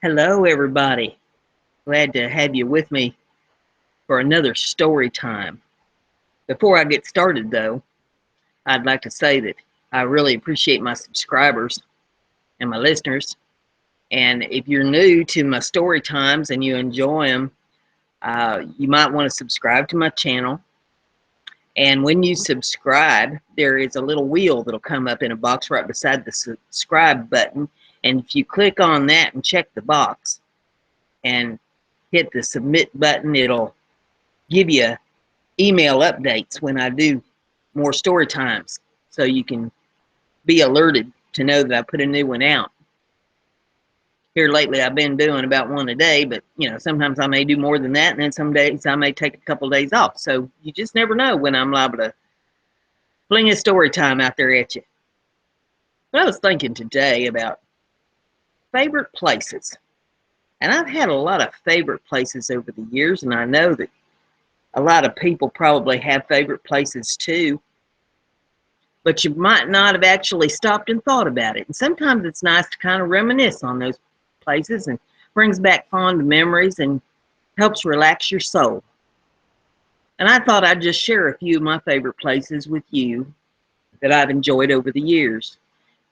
Hello, everybody. Glad to have you with me for another story time. Before I get started, though, I'd like to say that I really appreciate my subscribers and my listeners. And if you're new to my story times and you enjoy them, you might want to subscribe to my channel. And when you subscribe, there is a little wheel that'll come up in a box right beside the subscribe button. And if you click on that and check the box and hit the submit button, it'll give you email updates when I do more story times, so you can be alerted to know that I put a new one out. Here lately I've been doing about one a day, but sometimes I may do more than that, and then some days I may take a couple of days off. So you just never know when I'm liable to fling a story time out there at you. But I was thinking today about favorite places. And I've had a lot of favorite places over the years, and I know that a lot of people probably have favorite places too, but you might not have actually stopped and thought about it. And sometimes it's nice to kind of reminisce on those places and brings back fond memories and helps relax your soul. And I thought I'd just share a few of my favorite places with you that I've enjoyed over the years.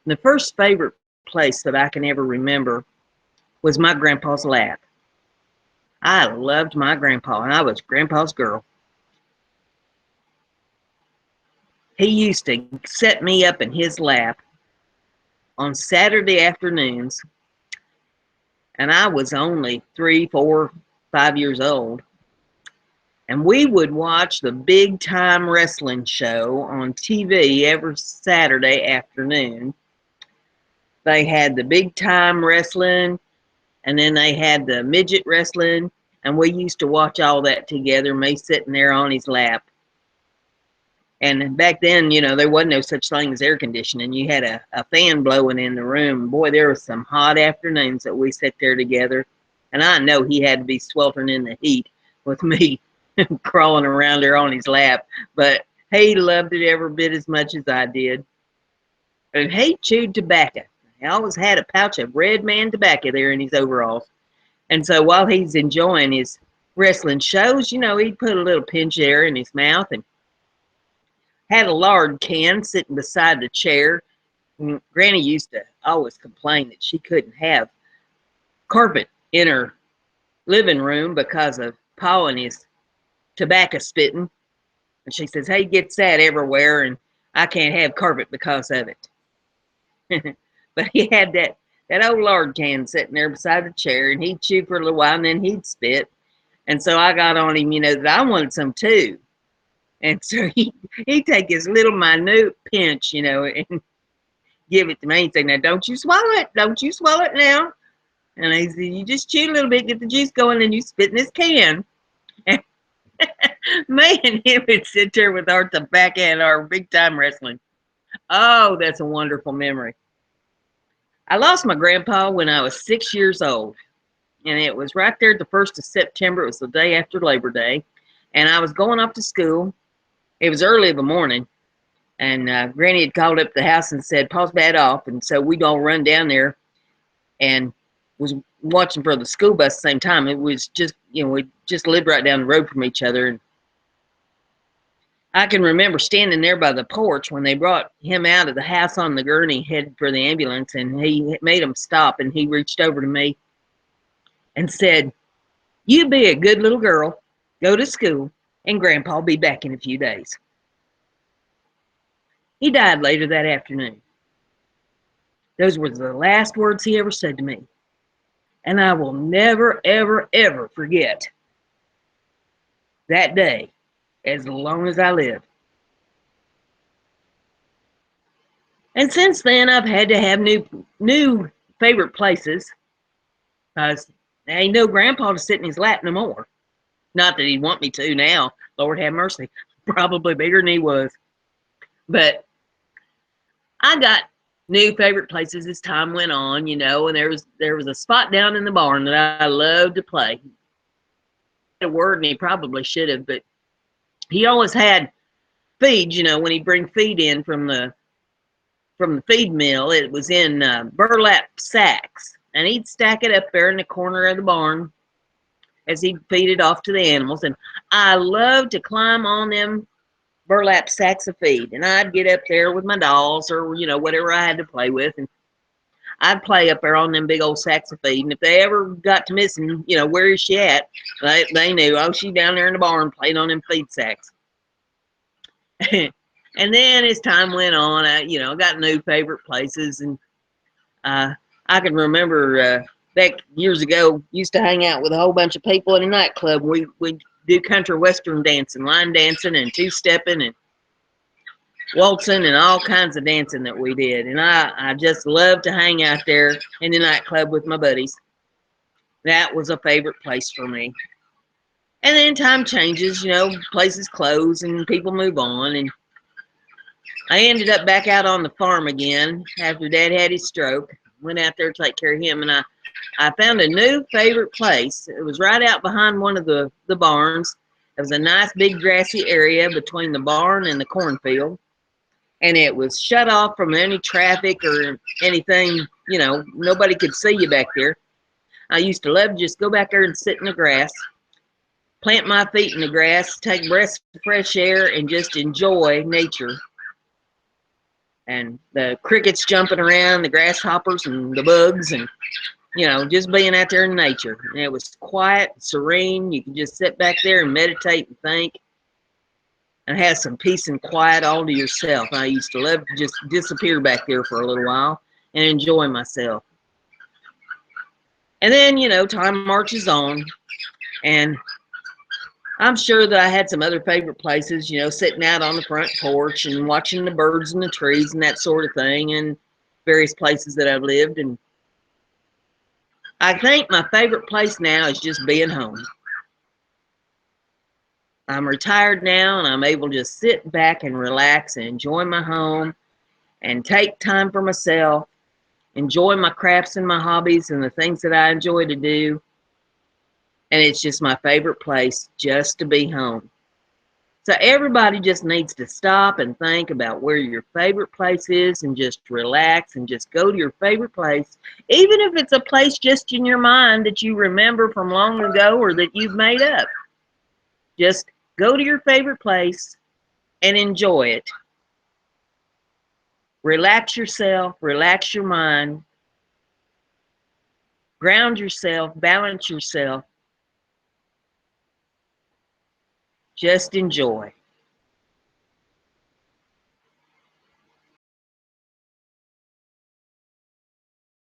And the first favorite place that I can ever remember was my grandpa's lap. I loved my grandpa, and I was grandpa's girl. He used to set me up in his lap on Saturday afternoons, and I was only 3, 4, 5 years old. And we would watch the Big Time Wrestling show on TV every Saturday afternoon. They had the Big Time Wrestling, and then they had the midget wrestling, and we used to watch all that together, me sitting there on his lap. And back then, there wasn't no such thing as air conditioning. You had a fan blowing in the room. Boy, there were some hot afternoons that we sat there together. And I know he had to be sweltering in the heat with me crawling around there on his lap. But he loved it every bit as much as I did. And he chewed tobacco. He always had a pouch of Red Man tobacco there in his overalls. And so while he's enjoying his wrestling shows, he'd put a little pinch there in his mouth and had a lard can sitting beside the chair. And Granny used to always complain that she couldn't have carpet in her living room because of Pa and his tobacco spitting. And she says, hey, gets that everywhere, and I can't have carpet because of it. But he had that old lard can sitting there beside the chair, and he'd chew for a little while, and then he'd spit. And so I got on him, that I wanted some too. And so he'd take his little minute pinch, and give it to me and say, now, don't you swallow it. Don't you swallow it now. And he said, you just chew a little bit, get the juice going, and you spit in this can. And me and him would sit there with our tobacco and our Big Time Wrestling. Oh, that's a wonderful memory. I lost my grandpa when I was 6 years old. And it was right there the 1st of September. It was the day after Labor Day. And I was going off to school. It was early in the morning. And Granny had called up the house and said, Pa's bad off. And so we'd all run down there and was watching for the school bus at the same time. It was just, we just lived right down the road from each other. And I can remember standing there by the porch when they brought him out of the house on the gurney, headed for the ambulance. And he made him stop, and he reached over to me and said, you be a good little girl, go to school, and Grandpa'll be back in a few days. He died later that afternoon. Those were the last words he ever said to me. And I will never, ever, ever forget that day as long as I live. And since then, I've had to have new favorite places. Because there ain't no Grandpa to sit in his lap no more. Not that he'd want me to now. Lord have mercy. Probably bigger than he was. But I got new favorite places as time went on, and there was a spot down in the barn that I loved to play. A word, and he probably should have, but he always had feed, when he'd bring feed in from the feed mill. It was in burlap sacks, and he'd stack it up there in the corner of the barn as he'd feed it off to the animals. And I loved to climb on them burlap sacks of feed, and I'd get up there with my dolls or whatever I had to play with, and I'd play up there on them big old sacks of feed. And if they ever got to missing, where is she at, they knew, oh, she's down there in the barn playing on them feed sacks. And then as time went on, I got new favorite places, and I can remember back years ago, used to hang out with a whole bunch of people in a nightclub. We do country western dancing, line dancing, and two-stepping, and waltzing, and all kinds of dancing that we did. And I just loved to hang out there in the nightclub with my buddies. That was a favorite place for me. And then time changes, places close and people move on, and I ended up back out on the farm again after Dad had his stroke. Went out there to take care of him, and I found a new favorite place. It was right out behind one of the barns. It was a nice big grassy area between the barn and the cornfield, and it was shut off from any traffic or anything. Nobody could see you back there. I used to love to just go back there and sit in the grass, plant my feet in the grass, take breaths of fresh air, and just enjoy nature. And the crickets jumping around, the grasshoppers and the bugs, and just being out there in nature. And it was quiet, serene. You could just sit back there and meditate and think, and have some peace and quiet all to yourself. I used to love to just disappear back there for a little while and enjoy myself. And then time marches on, and I'm sure that I had some other favorite places, sitting out on the front porch and watching the birds and the trees and that sort of thing, and various places that I've lived. And I think my favorite place now is just being home. I'm retired now, and I'm able to just sit back and relax and enjoy my home and take time for myself, enjoy my crafts and my hobbies and the things that I enjoy to do. And it's just my favorite place just to be home. So everybody just needs to stop and think about where your favorite place is and just relax and just go to your favorite place. Even if it's a place just in your mind that you remember from long ago or that you've made up. Just go to your favorite place and enjoy it. Relax yourself, relax your mind, ground yourself, balance yourself. Just enjoy.